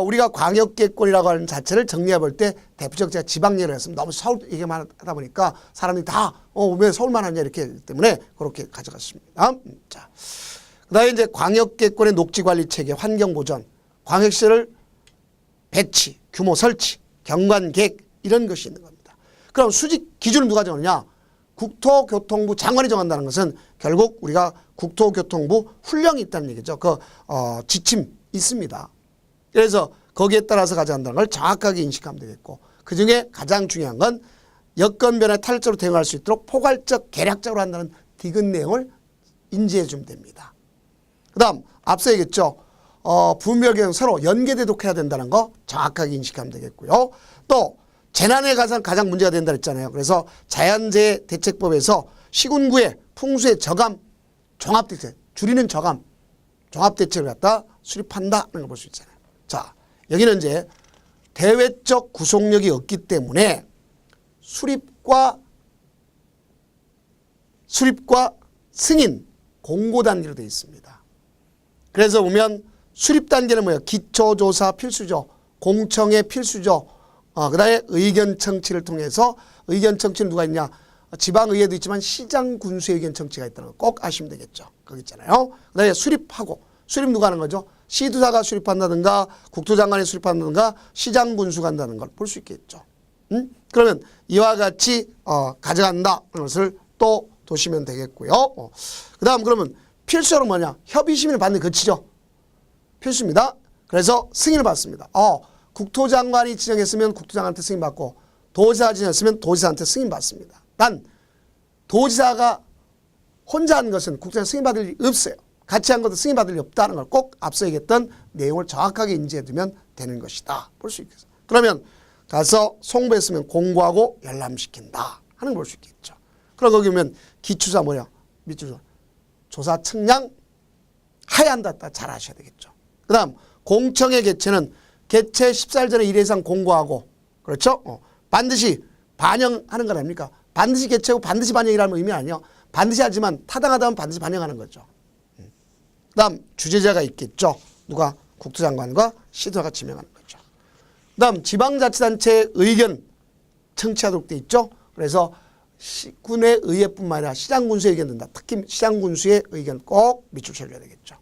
우리가 광역계획권이라고 하는 자체를 정리해 볼 때 대표적 제가 지방예를 했습니다. 너무 서울 얘기만 하다 보니까 사람들이 다 왜 서울만 하냐 이렇게 하기 때문에 그렇게 가져갔습니다. 자, 그다음에 이제 광역계획권의 녹지관리체계, 환경보전, 광역시설 배치, 규모 설치, 경관계획 이런 것이 있는 겁니다. 그럼 수직 기준을 누가 정하느냐? 국토교통부 장관이 정한다는 것은 결국 우리가 국토교통부 훈령이 있다는 얘기죠. 그 지침 있습니다. 그래서 거기에 따라서 가져간다는 걸 정확하게 인식하면 되겠고, 그중에 가장 중요한 건 여건 변화에 탄력적으로 대응할 수 있도록 포괄적 계략적으로 한다는 디귿 내용을 인지해 주면 됩니다. 그 다음 앞서 얘기했죠. 분별계획은 서로 연계되도록 해야 된다는 거 정확하게 인식하면 되겠고요. 또 재난에 가장 문제가 된다 했잖아요. 그래서 자연재해 대책법에서 시군구의 풍수의 저감, 종합대책, 줄이는 저감, 종합대책을 갖다 수립한다는 걸 볼 수 있잖아요. 자, 여기는 이제 대외적 구속력이 없기 때문에 수립과 승인, 공고 단계로 되어 있습니다. 그래서 보면 수립 단계는 뭐예요? 기초조사 필수죠. 공청회 필수죠. 그 다음에 의견 청취를 통해서, 의견 청취는 누가 있냐? 지방의회도 있지만 시장 군수의 의견 청취가 있다는 거 꼭 아시면 되겠죠. 거기 있잖아요. 그 다음에 수립하고, 수립 누가 하는 거죠? 시도사가 수립한다든가 국토장관이 수립한다든가 시장 군수가 한다는 걸 볼 수 있겠죠. 그러면 이와 같이 가져간다는 것을 또 보시면 되겠고요. 그 다음 그러면 필수로 뭐냐? 협의심의를 받는 거치죠. 필수입니다. 그래서 승인을 받습니다. 국토장관이 지정했으면 국토장관한테 승인받고, 도지사가 지정했으면 도지사한테 승인받습니다. 단 도지사가 혼자 한 것은 국토장관 승인받을 일이 없어요. 같이 한 것도 승인받을 일이 없다는 걸 꼭 앞서 얘기했던 내용을 정확하게 인지해 두면 되는 것이다. 볼 수 있겠어요. 그러면 가서 송부했으면 공고하고 열람시킨다 하는 걸 볼 수 있겠죠. 그럼 거기 보면 기초조사 뭐야? 밑줄 조사 측량 하얀다 잘 아셔야 되겠죠. 그 다음 공청회 개최는 개최 14일 전에 1회 이상 공고하고, 그렇죠? 반드시 반영하는 건 아닙니까? 반드시 개최하고 반드시 반영이라는 의미 아니에요. 반드시 하지만 타당하다면 반드시 반영하는 거죠. 그 다음 주재자가 있겠죠. 누가? 국토장관과 시도사가 지명하는 거죠. 그 다음 지방자치단체의 의견 청취하도록 돼 있죠. 그래서 시군의 의회뿐만 아니라 시장군수의 의견 든다. 특히 시장군수의 의견 꼭 밑줄 쳐줘야 되겠죠.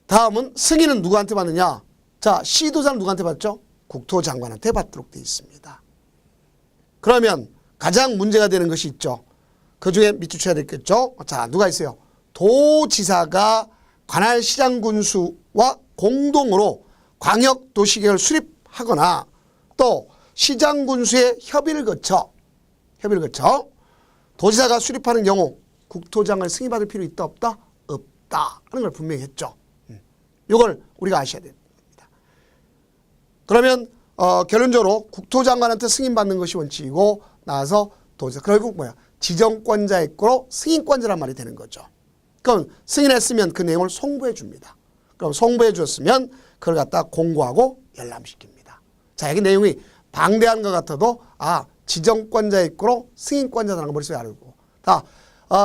다음은 승인은 누구한테 받느냐? 자, 시도사는 누구한테 받죠? 국토장관한테 받도록 돼 있습니다. 그러면 가장 문제가 되는 것이 있죠. 그 중에 밑줄 쳐야 되겠죠. 자, 누가 있어요? 도지사가 관할 시장군수와 공동으로 광역도시계획을 수립하거나 또 시장군수의 협의를 거쳐 도지사가 수립하는 경우 국토장관을 승인받을 필요 있다 없다? 없다 하는 걸 분명히 했죠. 이걸 우리가 아셔야 됩니다. 그러면 결론적으로 국토장관한테 승인받는 것이 원칙이고, 나와서 도지사, 결국 뭐야? 지정권자의 거로 승인권자란 말이 되는 거죠. 그럼 승인했으면 그 내용을 송부해 줍니다. 그럼 송부해 주었으면 그걸 갖다 공고하고 열람시킵니다. 자, 여기 내용이 방대한 것 같아도 지정권자 있고 승인권자라는 걸 머릿속에 알고. 자,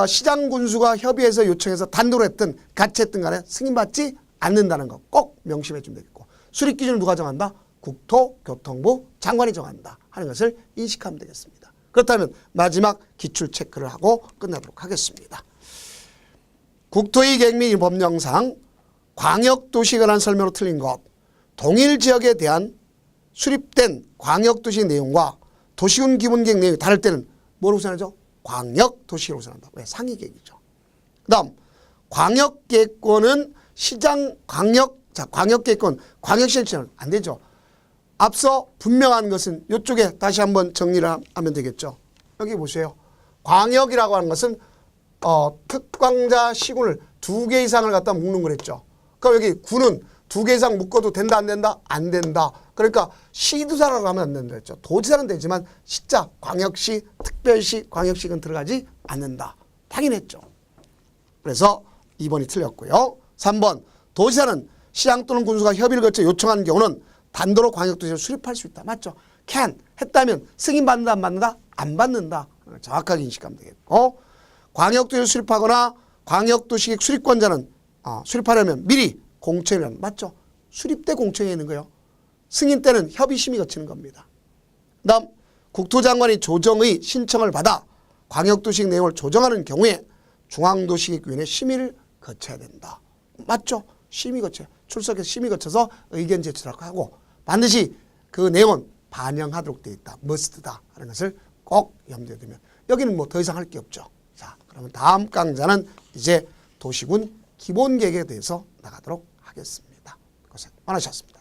시장 군수가 협의해서 요청해서 단독으로 했든 같이 했든 간에 승인받지 않는다는 거 꼭 명심해 주면 되겠고, 수립 기준을 누가 정한다? 국토교통부 장관이 정한다 하는 것을 인식하면 되겠습니다. 그렇다면 마지막 기출 체크를 하고 끝나도록 하겠습니다. 국토의 계획 및 법령상 광역도시에 관한 설명으로 틀린 것, 동일 지역에 대한 수립된 광역도시 내용과 도시군 기본계획 내용이 다를 때는 뭐로 우선하죠? 광역도시로 우선한다. 왜? 상위계획이죠. 그 다음 광역계획권은 광역계획권 광역시행처는 안 되죠. 앞서 분명한 것은 이쪽에 다시 한번 정리를 하면 되겠죠. 여기 보세요. 광역이라고 하는 것은 특광자 시군을 2개 이상을 갖다 묶는 거랬죠. 그럼 여기 구는 2개 이상 묶어도 된다 안 된다? 안 된다. 그러니까 시도사라고 하면 안 된다 했죠. 도지사는 되지만 시자, 광역시, 특별시, 광역시는 들어가지 않는다. 확인했죠. 그래서 2번이 틀렸고요. 3번 도지사는 시장 또는 군수가 협의를 거쳐 요청하는 경우는 단도로 광역도시를 수립할 수 있다. 맞죠? can 했다면 승인받는다 안 받는다? 안 받는다. 정확하게 인식하면 되겠고, 광역도시를 수립하거나 광역도시계획 수립권자는 수립하려면 미리 공청회는 맞죠? 수립 때 공청회에 있는 거예요. 승인 때는 협의심의 거치는 겁니다. 그 다음 국토장관이 조정의 신청을 받아 광역도시계획 내용을 조정하는 경우에 중앙도시계획위원회 심의를 거쳐야 된다. 맞죠? 심의 거쳐요. 출석해서 심의 거쳐서 의견 제출하고 하고 반드시 그 내용은 반영하도록 되어 있다. 머스트다 하는 것을 꼭 염두에 두면, 여기는 뭐 더 이상 할 게 없죠. 자, 그러면 다음 강좌는 이제 도시군 기본계획에 대해서 나가도록 하겠습니다. 고생 많으셨습니다.